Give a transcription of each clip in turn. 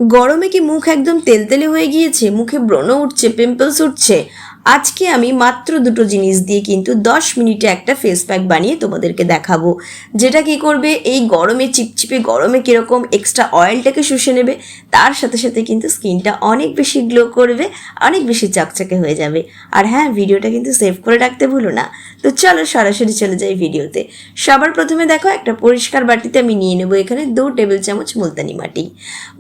গরমে কি মুখ একদম তেলতেলে হয়ে গিয়েছে, মুখে ব্রণ উঠছে, পিম্পলস উঠছে? আজকে আমি মাত্র দুটো জিনিস দিয়ে কিন্তু 10 মিনিটে একটা ফেস প্যাক বানিয়ে তোমাদেরকে দেখাবো, যেটা কি করবে এই গরমে, চিপচিপে গরমে কীরকম এক্সট্রা অয়েলটাকে শুষে নেবে, তার সাথে সাথে কিন্তু স্কিনটা অনেক বেশি গ্লো করবে, অনেক বেশি চকচকে হয়ে যাবে। আর হ্যাঁ, ভিডিওটা কিন্তু সেভ করে রাখতে ভুলো না। তো চলো সরাসরি চলে যাই ভিডিওতে। সবার প্রথমে দেখো, একটা পরিষ্কার বাটিতে আমি নিয়ে নেবো এখানে 2 টেবিল চামচ মুলতানি মাটি।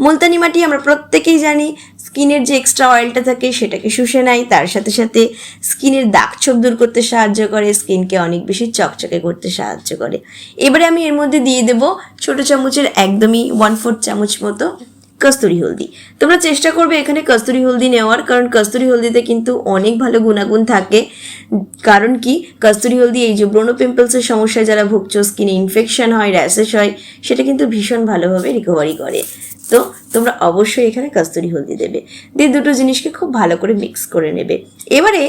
মুলতানি মাটি আমরা প্রত্যেকেই জানি স্কিনের যে এক্সট্রা অয়েলটা থাকে সেটাকে শুষে নেয়, তার সাথে সাথে স্কিনের দাগ ছোপ দূর করতে সাহায্য করে, স্কিনকে অনেক বেশি চকচকে করতে সাহায্য করে। এবারে আমি এর মধ্যে দিয়ে দেবো ছোটো চামচের একদমই 1/4 চামচ মতো কস্তুরি হলদি। তোমরা চেষ্টা করবে এখানে কস্তুরি হলদি নেওয়ার, কারণ কস্তুরি হলদিতে কিন্তু অনেক ভালো গুণাগুণ থাকে। কারণ কি, কস্তুরি হলদি এই যে ব্রণ পিম্পলসের সমস্যায় যারা ভুগছো, স্কিনে ইনফেকশন হয়, র্যাশেস হয়, সেটা কিন্তু ভীষণ ভালোভাবে রিকভারি করে। তো তোমরা অবশ্যই এখানে কস্তুরি হলদি দেবে, দিয়ে দুটো জিনিসকে খুব ভালো করে মিক্স করে নেবে। এবারে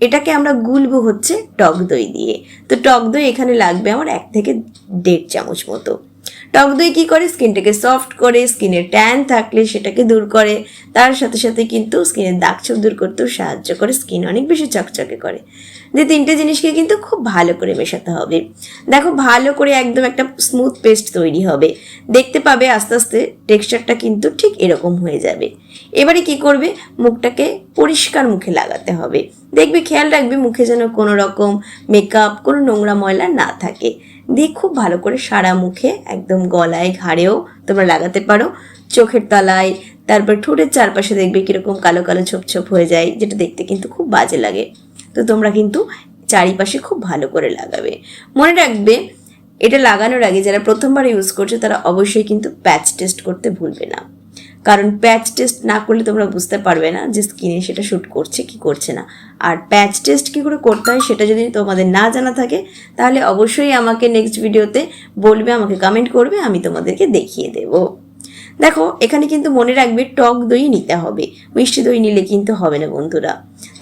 এটাকে আমরা গুলবো হচ্ছে টক দই দিয়ে। তো টক দই এখানে লাগবে আমার 1 থেকে 1.5 চামচ মতো। টক দই কী করে, স্কিনটাকে সফট করে, স্কিনের ট্যান থাকলে সেটাকে দূর করে, তার সাথে সাথে কিন্তু স্কিনের দাগ ছোপ দূর করতেও সাহায্য করে, স্কিন অনেক বেশি চকচকে করে। যে 3টে জিনিসকে কিন্তু খুব ভালো করে মেশাতে হবে। দেখো ভালো করে একদম একটা স্মুথ পেস্ট তৈরি হবে, দেখতে পাবে আস্তে আস্তে টেক্সচারটা কিন্তু ঠিক এরকম হয়ে যাবে। এবারে কি করবে, মুখটাকে পরিষ্কার মুখে লাগাতে হবে। দেখবে, খেয়াল রাখবে মুখে যেন কোনো রকম মেকআপ, কোনো নোংরা ময়লা না থাকে। দিয়ে খুব ভালো করে সারা মুখে, একদম গলায়, ঘাড়েও তোমরা লাগাতে পারো, চোখের তলায়, তারপর ঠোঁটের চারপাশে দেখবে কীরকম কালো কালো ছোপ ছোপ হয়ে যায়, যেটা দেখতে কিন্তু খুব বাজে লাগে। তো তোমরা কিন্তু চারিপাশে খুব ভালো করে লাগাবে। মনে রাখবে, এটা লাগানোর আগে যারা প্রথমবার ইউজ করছে তারা অবশ্যই কিন্তু প্যাচ টেস্ট করতে ভুলবে না, কারণ প্যাচ টেস্ট না করলে তোমরা বুঝতে পারবে না যে স্কিনে সেটা শ্যুট করছে কি করছে না। আর প্যাচ টেস্ট কী করে করতে হয় সেটা যদি তোমাদের না জানা থাকে, তাহলে অবশ্যই আমাকে নেক্সট ভিডিওতে বলবে, আমাকে কমেন্ট করবে, আমি তোমাদেরকে দেখিয়ে দেবো। দেখো এখানে কিন্তু মনে রাখবে টক দই নিতে হবে, মিষ্টি দই নিলে কিন্তু হবে না বন্ধুরা।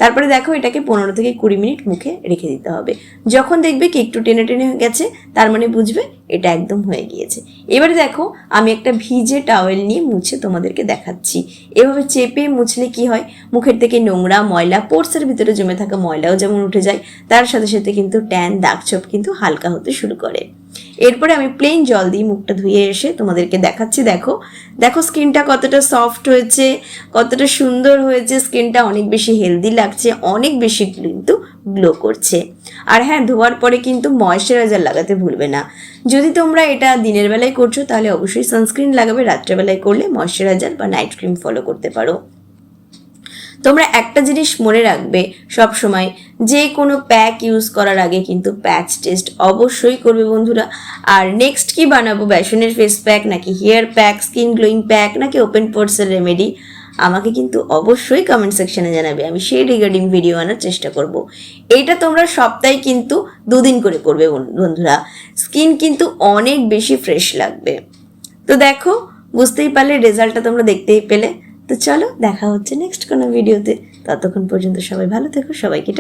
তারপরে দেখো এটাকে 15 থেকে 20 মিনিট মুখে রেখে দিতে হবে। যখন দেখবে কি একটু টেনে টেনে গেছে, তার মানে বুঝবে এটা একদম হয়ে গিয়েছে। এবারে দেখো আমি একটা ভিজে টাওয়েল নিয়ে মুছে তোমাদেরকে দেখাচ্ছি। এভাবে চেপে মুছলে কি হয়, মুখের থেকে নোংরা ময়লা, পোর্সের ভিতরে জমে থাকা ময়লাও যেমন উঠে যায়, তার সাথে সাথে কিন্তু ট্যান, দাগ ছোপ কিন্তু হালকা হতে শুরু করে। এরপরে আমি প্লেন জল দিয়ে মুখটা ধুয়ে এসে তোমাদেরকে দেখাচ্ছি। দেখো দেখো স্কিনটা কতটা সফট হয়েছে, কতটা সুন্দর হয়েছে, স্কিনটা অনেক বেশি হেলদি লাগছে, অনেক বেশি কিন্তু গ্লো করছে। আর হ্যাঁ, ধোয়ার পরে কিন্তু ময়েশ্চারাইজার লাগাতে ভুলবে না। যদি তোমরা এটা দিনের বেলায় করছো তাহলে অবশ্যই সানস্ক্রিন লাগাবে, রাত্রেবেলায় করলে ময়েশ্চারাইজার বা নাইট ক্রিম ফলো করতে পারো। তোমরা একটা জিনিস মনে রাখবে সব সময়, যে কোনো প্যাক ইউজ করার আগে কিন্তু প্যাচ টেস্ট অবশ্যই করবে বন্ধুরা। আর নেক্সট কি বানাবো, বেসনের ফেস প্যাক নাকি hair pack, skin glowing pack নাকি ওপেন পোর্সের রেমেডি, আমাকে কিন্তু অবশ্যই কমেন্ট সেকশনে জানাবে, আমি সেই রিগার্ডিং ভিডিও আনার চেষ্টা করব। এইটা তোমরা সপ্তাহে কিন্তু 2 দিন করে করবে বন্ধুরা, স্কিন কিন্তু অনেক বেশি ফ্রেশ লাগবে। তো দেখো, বুঝতেই পারলে, রেজাল্টটা তোমরা দেখতেই পেলে। তো চলো দেখা হচ্ছে নেক্সট কোনো ভিডিওতে, ততক্ষণ পর্যন্ত সবাই ভালো থেকো, সবাইকে